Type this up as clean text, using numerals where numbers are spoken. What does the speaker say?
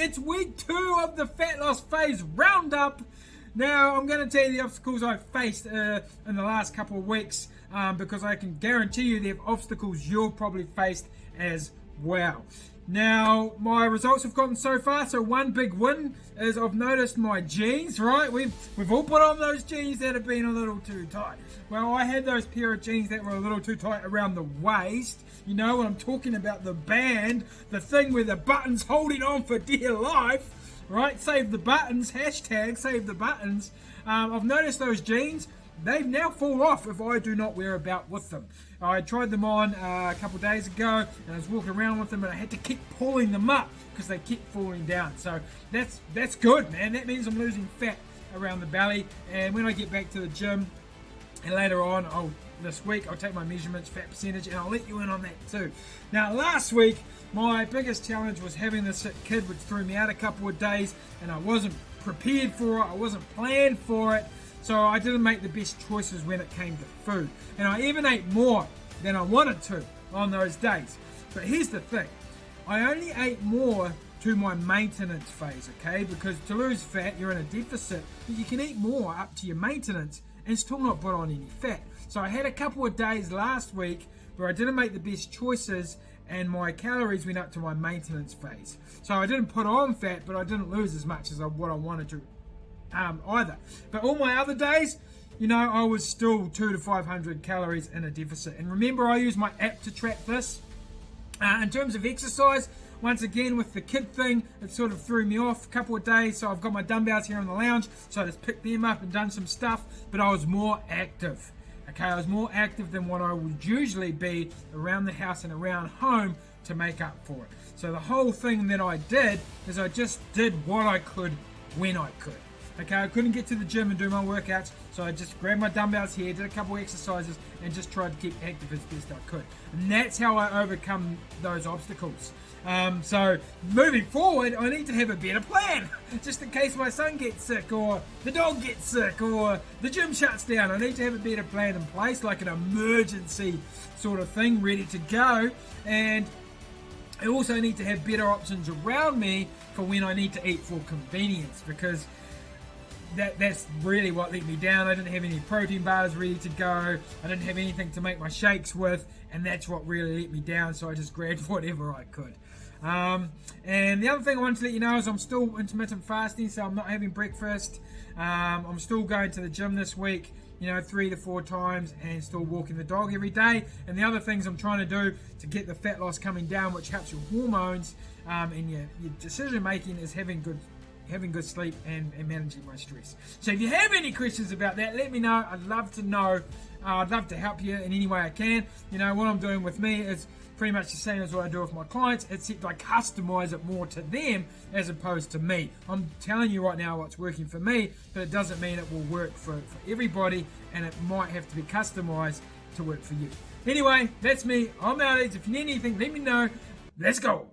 it's week 2 of the Fat Loss Phase Roundup. Now, I'm going to tell you the obstacles I've faced in the last couple of weeks because I can guarantee you they're obstacles you've probably faced as well. Now, my results have gotten so far. So one big win is I've noticed my jeans, right? We've all put on those jeans that have been a little too tight. Well, I had those pair of jeans that were a little too tight around the waist. You know what I'm talking about, the band, the thing where the button's holding on for dear life, right? Save the buttons, hashtag save the buttons. I've noticed those jeans, they've now fall off if I do not wear a belt with them. I tried them on a couple of days ago and I was walking around with them and I had to keep pulling them up because they kept falling down. So that's good, man. That means I'm losing fat around the belly, and when I get back to the gym and later on this week I'll take my measurements, fat percentage, and I'll let you in on that too. Now last week my biggest challenge was having this sick kid, which threw me out a couple of days, and I wasn't prepared for it, I wasn't planned for it. So I didn't make the best choices when it came to food. And I even ate more than I wanted to on those days. But here's the thing. I only ate more to my maintenance phase, okay? Because to lose fat, you're in a deficit, but you can eat more up to your maintenance and still not put on any fat. So I had a couple of days last week where I didn't make the best choices and my calories went up to my maintenance phase. So I didn't put on fat, but I didn't lose as much as what I wanted to either. But all my other days, you know, I was still 200 to 500 calories in a deficit. And remember, I use my app to track this. In terms of exercise, once again with the kid thing, it sort of threw me off a couple of days. So I've got my dumbbells here in the lounge, so I just picked them up and done some stuff, but I was more active. Okay, I was more active than what I would usually be around the house and around home to make up for it. So the whole thing that I did is I just did what I could when I could. Okay, I couldn't get to the gym and do my workouts, so I just grabbed my dumbbells here, did a couple exercises, and just tried to keep active as best I could. And that's how I overcome those obstacles. So moving forward, I need to have a better plan, just in case my son gets sick, or the dog gets sick, or the gym shuts down. I need to have a better plan in place, like an emergency sort of thing, ready to go. And I also need to have better options around me for when I need to eat for convenience, because that's really what let me down. I didn't have any protein bars ready to go. I didn't have anything to make my shakes with, and that's what really let me down. So I just grabbed whatever I could. And the other thing I wanted to let you know is I'm still intermittent fasting, so I'm not having breakfast. I'm still going to the gym this week, 3 to 4 times, and still walking the dog every day. And the other things I'm trying to do to get the fat loss coming down, which helps your hormones and your decision making, is having good sleep and managing my stress. So if you have any questions about that, let me know. I'd love to know. I'd love to help you in any way I can. What I'm doing with me is pretty much the same as what I do with my clients, except I customize it more to them as opposed to me. I'm telling you right now what's working for me, but it doesn't mean it will work for everybody, and it might have to be customized to work for you. Anyway, that's me. I'm Alex. If you need anything, let me know. Let's go.